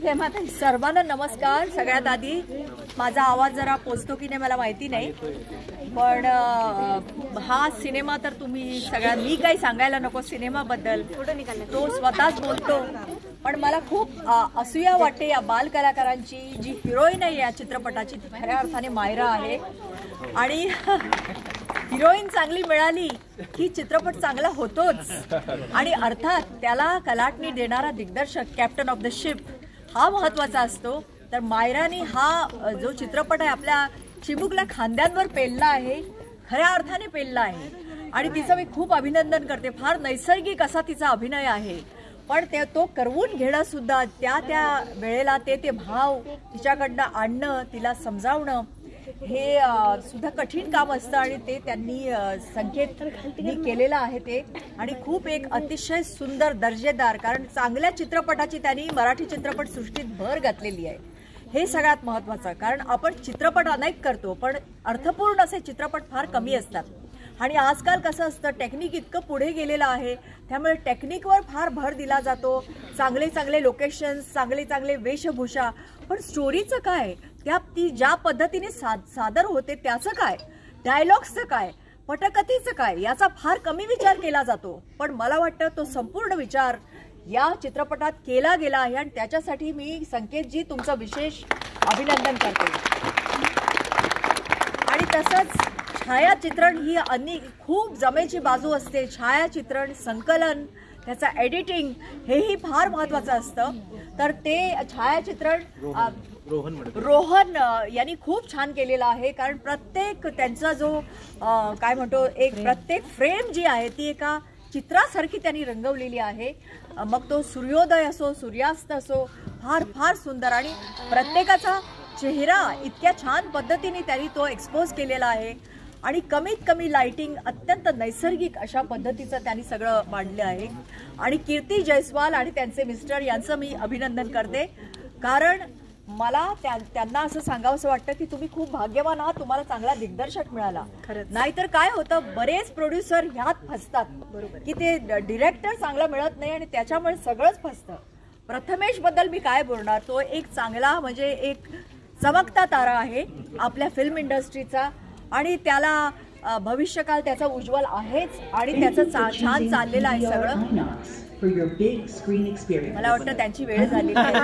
हेमाताई, सर्वांना नमस्कार. सगळ्यात आधी माझा आवाज जरा पोचतो की नाही मला माहिती नाही, पण हा सिनेमा तर तुम्ही सगळ्या, मी काही सांगायला नको सिनेमाबद्दल, तो स्वतःच बोलतो. पण मला खूप असूया वाटते या बाल कलाकारांची. जी हिरोईन आहे या चित्रपटाची ती खऱ्या अर्थाने मायरा आहे, आणि हिरोईन चांगली मिळाली की चित्रपट चांगला होतोच. आणि अर्थात त्याला कलाटणी देणारा दिग्दर्शक, कॅप्टन ऑफ द शिप, हा महत्वाचा असतो. तर मायरानी हा जो चित्रपट आहे आपल्या चिमुकल्या खांद्यांवर पेलला आहे, खऱ्या अर्थाने पेलला आहे, आणि तिचं मी खूप अभिनंदन करते. फार नैसर्गिक असा तिचा अभिनय आहे, पण तो करवून घेणं सुद्धा त्या वेळेला ते भाव तिच्याकडनं आणणं, तिला समजावणं, हे सुद्धा कठीण काम असतं. आणि ते त्यांनी संकेतनी केलेलं आहे ते, आणि खूप एक अतिशय सुंदर दर्जेदार, कारण चांगल्या चित्रपटाची त्यांनी मराठी चित्रपट सृष्टीत भर घातलेली आहे. हे सगळ्यात महत्त्वाचं, कारण आपण चित्रपट अनेक करतो पण अर्थपूर्ण असे चित्रपट फार कमी असतात. आणि आजकाल कसं असतं, टेक्निक इतकं पुढे गेलेलं आहे, त्यामुळे टेक्निकवर फार भर दिला जातो. चांगले चांगले लोकेशन्स, चांगले चांगले वेशभूषा, पण स्टोरीचं काय, ती ज्या पद्धतीने सादर होते त्याचं काय, डायलॉग्सचं काय, पटकथेचं काय, याचा फार कमी विचार केला जातो. पण मला वाटतं तो संपूर्ण विचार या चित्रपटात केला गेला आहे, आणि त्याच्यासाठी मी संकेतजी तुमचं विशेष अभिनंदन करते. आणि तसंच छायाचित्रण ही खूप जमेची बाजू असते. छायाचित्रण, संकलन, त्याचा एडिटिंग हेही फार महत्त्वाचं असतं. तर ते छायाचित्रण रोहन यांनी खूप छान केलेलं आहे, कारण प्रत्येक त्यांचा जो काय म्हणतो, एक प्रत्येक फ्रेम जी आहे ती एका चित्रासारखी त्यांनी रंगवलेली आहे. मग तो सूर्योदय असो, सूर्यास्त असो, फार फार सुंदर, आणि प्रत्येकाचा चेहरा इतक्या छान पद्धतीने त्यांनी तो एक्सपोज केलेला आहे. आणि कमीत कमी लाइटिंग, अत्यंत नैसर्गिक अशा पद्धतीचं त्यांनी सगळं मांडलं आहे. आणि कीर्ती जयस्वाल आणि त्यांचे मिस्टर यांचं मी अभिनंदन करते, कारण मला त्यांना असं सांगावंसं वाटतं की तुम्ही खूप भाग्यवान आहात, तुम्हाला चांगला दिग्दर्शक मिळाला. नाहीतर काय होतं, बरेच प्रोड्युसर ह्यात फसतात की ते डिरेक्टर चांगला मिळत नाही, आणि त्याच्यामुळे सगळंच फसतं. प्रथमेश बद्दल मी काय बोलणार, तो एक चांगला, म्हणजे एक चमकता तारा आहे आपल्या फिल्म इंडस्ट्रीचा, आणि त्याला भविष्यकाल त्याचा उज्ज्वल आहेच, आणि त्याचं छान चाललेलं आहे सगळं. मला वाटतं त्यांची वेळ झाली आहे.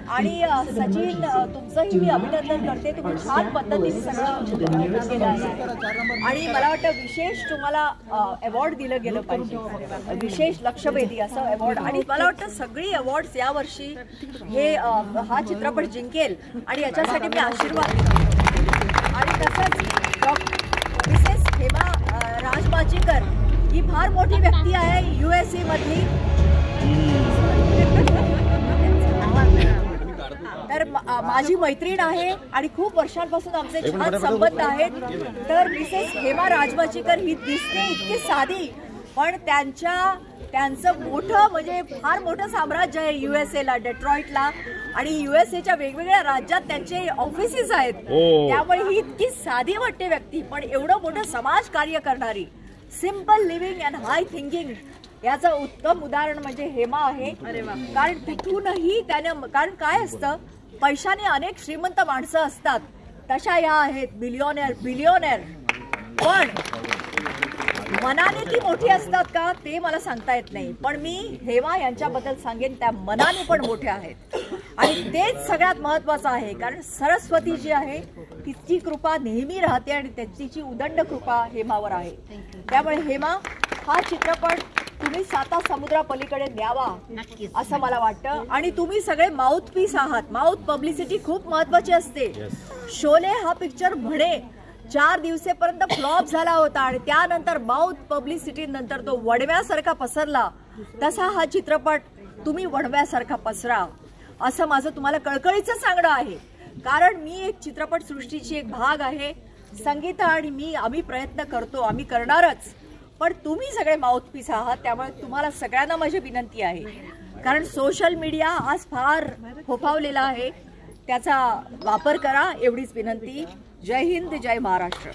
आणि सचिन, तुमचंही मी अभिनंदन करते, तुम्ही छान पद्धतीने सगळं केलं आहे. आणि मला वाटतं विशेष तुम्हाला अवॉर्ड दिलं गेलं पाहिजे, विशेष लक्षवेधी असं अवॉर्ड. आणि मला वाटतं सगळी अवॉर्ड्स यावर्षी हा चित्रपट जिंकेल, आणि याच्यासाठी मी आशीर्वाद देते. आणि तसंच मिसेस हेमा राजमाचीकर ही फार मोठी व्यक्ती आहे USA मधली. तर माझी मैत्रीण आहे, आणि खूप वर्षांपासून आमचे छान संबंध आहेत. तर मिसेस हेमा राजमाचीकर ही दिसते इतकी साधी, पण त्यांचं मोठं, म्हणजे फार मोठं साम्राज्य आहे USA ला, डेट्रॉइटला, आणि USAच्या वेगवेगळ्या राज्यात त्यांचे ऑफिसेस आहेत. त्यामुळे ही इतकी साधी वाटते व्यक्ती, पण एवढं मोठं समाज कार्य करणारी, simple living and high thinking, याचं उत्तम उदाहरण म्हणजे हेमा आहे. कारण तिथूनही त्यानं, कारण काय असतं, पैशाने अनेक श्रीमंत माणसं असतात, तशा या आहेत बिलियॉनेर, पण मनाने ती मोठी असतात का ते मला सांगता येत नाही. पण मी हेमा यांच्याबद्दल सांगेन, त्या मनाने पण मोठ्या आहेत, आणि तेच सगळ्यात महत्त्वाचं आहे. कारण सरस्वती जी आहे तिची कृपा नेहमी राहते, आणि तिची उदंड कृपा हेमावर आहे. त्यामुळे हेमा, हा चित्रपट तुम्ही 7 समुद्रापलीकडे न्यावा असं मला वाटतं. आणि तुम्ही सगळे माउथपीस आहात. माउथ पब्लिसिटी खूप महत्त्वाची असते. शोले हा पिक्चर म्हणे 4 दिवसेपर्यंत फ्लॉप झाला होता, आणि त्यानंतर माउथ पब्लिसिटी नंतर तो वडव्यासारखा पसरला. तसा हा चित्रपट तुम्ही वडव्यासारखा पसरा, असं माझं तुम्हाला कळकळीचं सांगणं आहे. कारण मी एक चित्रपट सृष्टीची एक भाग आहे. संगीता आणि आम्ही प्रयत्न करतो, आम्ही करणारच, पण तुम्ही सगळे माउथपीस आहात. त्यामुळे तुम्हाला सगळ्यांना माझी विनंती आहे, कारण सोशल मीडिया आज फार फोफावलेला आहे, त्याचा वापर करा, एवढीच विनंती. जय हिंद, जय महाराष्ट्र.